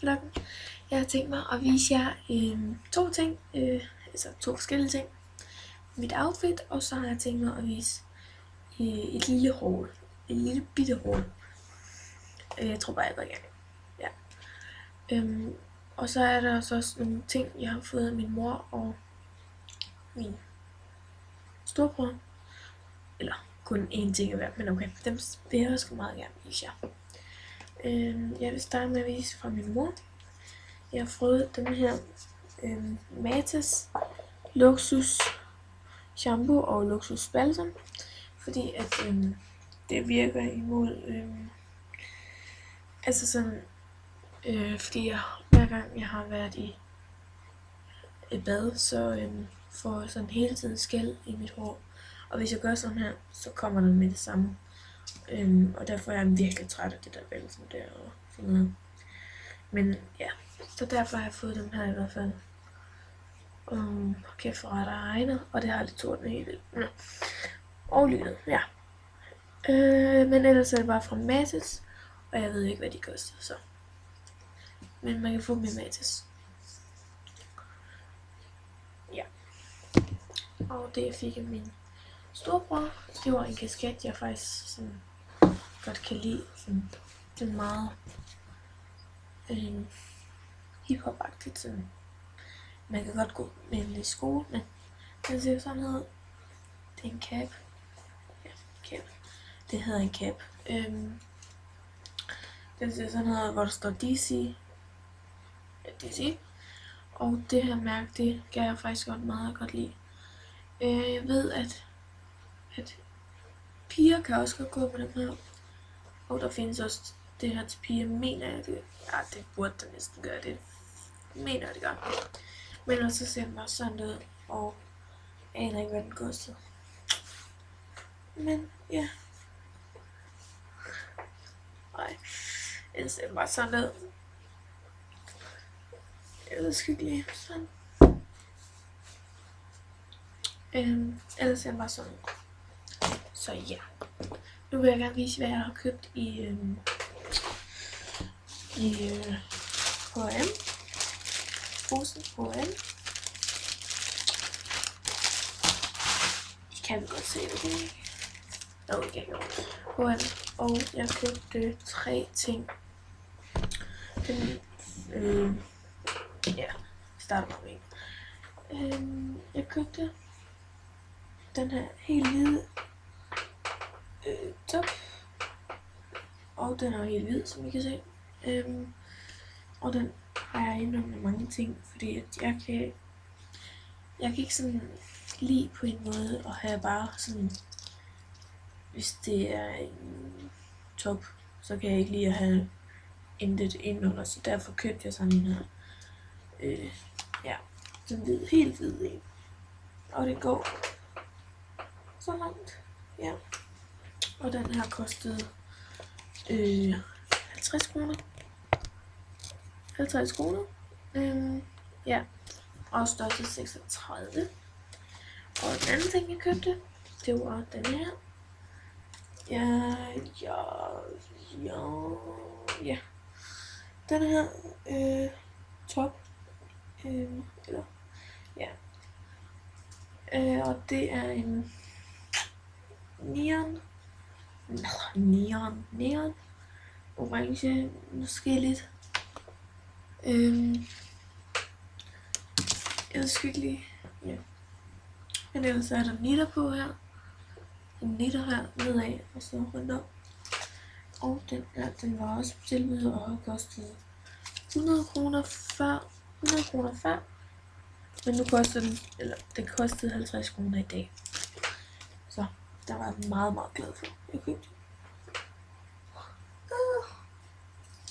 vloggen. Jeg har tænkt mig at vise jer to ting, altså to forskellige ting. Mit outfit, og så har jeg tænkt mig at vise et lille haul. Et lille bitte haul. Jeg tror bare, jeg går i gang. Ja. Og så er der også nogle ting, jeg har fået af min mor og min storebror. Eller kun én ting i hvert, men okay, dem vil jeg også meget gerne vise jer. Jeg vil starte med at vise fra min mor. Jeg har fået den her Matas luksus shampoo og luksus balsam, fordi at det virker imod altså sådan fordi hver gang jeg har været i et bad, så får jeg sådan hele tiden skæld i mit hår, og hvis jeg gør sådan her, så kommer den med det samme, og derfor er jeg virkelig træt af det der balsam der og sådan noget. Men ja, så derfor har jeg fået dem her i hvert fald. Kæft for ret og regner, og det har lidt torden helt vildt. Nå. Og lynet, ja. Men ellers er det bare fra Matas, og jeg ved ikke hvad de koster, så. Men man kan få dem i Matas. Ja. Og det jeg fik af min storebror, det var en kasket, jeg faktisk sådan godt kan lide. Sådan, det er meget hiphop-agtigt, sådan. Man kan godt gå med den i skole, men den ser sådan ud. Det er en cap. Ja, cap. Det hedder en cap. Den ser sådan ud, hvor der står DC. Ja, DC. Og det her mærke, det kan jeg faktisk meget godt lide. Jeg ved, at piger kan også godt gå med dem her. Og der findes også det her til piger, mener jeg det. Ja, det burde der næsten gøre det. Mener jeg det gør. Men også ser den bare sådan ud, og jeg aner ikke hvad den koster. Men ja. Nej, ellers ser den bare sådan ud. Ellers skal ikke lige sådan. Ellers ser den bare sådan ud. Så ja. Nu vil jeg gerne vise hvad jeg har købt i H&M. Posen H&M. I kan godt se det, ikke? Nå, det kan jeg godt. H&M. Og jeg købte 3 ting. Ja, starter med en. Jeg købte den her helt hvide top. Og den er helt hvid, som I kan se. Og den har jeg indrømmet med mange ting, fordi at jeg kan ikke sådan lide på en måde at have bare sådan, hvis det er en top, så kan jeg ikke lide at have intet indenunder, så derfor købte jeg sådan en her. Ja, den hvid, helt hvid en. Og det går så langt, ja. Og den her kostede 50 kroner. 50 kroner. Ja. Og størrelse 36. Og den anden ting jeg købte, det var den her. Ja. Den her top. Eller ja. Og det er en neon orange, måske lidt. Jeg skal ikke lige, ja. Men ellers er der nitter på her. En nitter her nedad, og så rundt om. Og den var også på tilbud og har kostet 100 kroner før. Men nu koster den kostede 50 kroner i dag. Så der var jeg meget, meget glad for, jeg købte.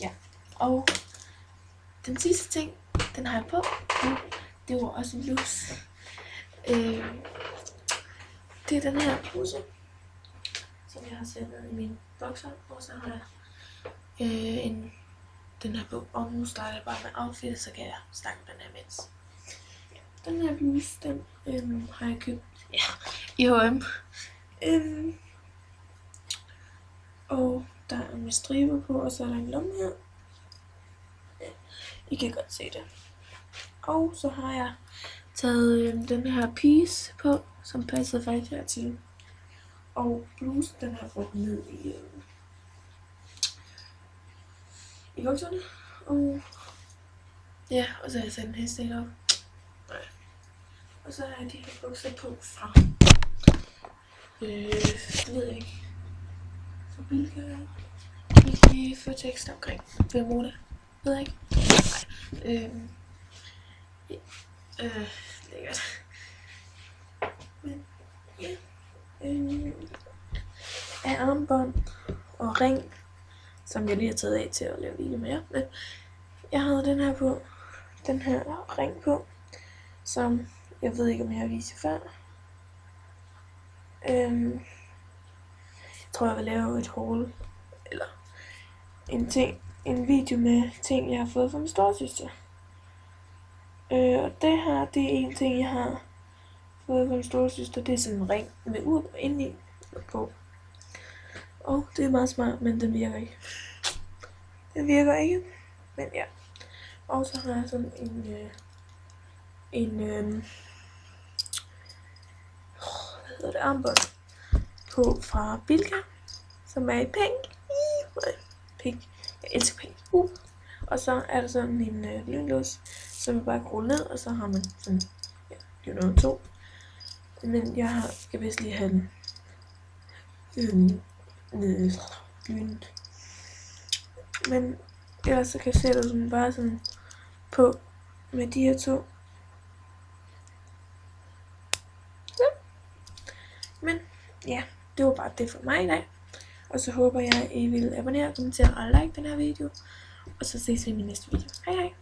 Ja, og den sidste ting, den har jeg på. Det var også en bluse. Det er den her bluse, som jeg har sættet i min bokser. Og så har jeg den her på. Og nu starter jeg bare med outfit, så kan jeg snakke den her mens. Ja, den her bluse, den har jeg købt i H&M. Og der er med striber på, og så er der en lomme her. I kan godt se det. Og så har jeg taget den her piece på, som passer faktisk hertil. Og blusen, den har jeg fået ned i bukserne. Og ja, og så har jeg sat en hestdel op. Og så har jeg de her bukser på fra, det ved jeg ikke, fra Bilka, i Føtex omkring Bermuda, ved jeg ikke. Nej, lækkert. Men ja, af armbånd og ring, som jeg lige har taget af til at lave video med jer. Men jeg havde den her ring på, som jeg ved ikke om jeg har vist jer før. Jeg tror jeg vil lave et haul, eller en video med ting jeg har fået fra min storesøster. Og det her, det er en ting jeg har fået fra min storesøster. Det er sådan en ring med ur indeni på. Og det er meget smart, men den virker ikke. Den virker ikke, men ja. Og så har jeg sådan armbånd på fra Bilka, som er i pink. Pink. Jeg elsker pink. Og så er der sådan en lynlås, som man bare kan rulle ned, og så har man sådan, ja, det er jo noget 2. Men jeg skal vist lige have den lynet. Men ellers så kan jeg sætte den bare sådan på med de her 2. Ja. Men ja, det var bare det for mig i dag. Og så håber jeg, I vil abonnere, kommentere og like den her video. Og så ses vi i min næste video. Hej hej!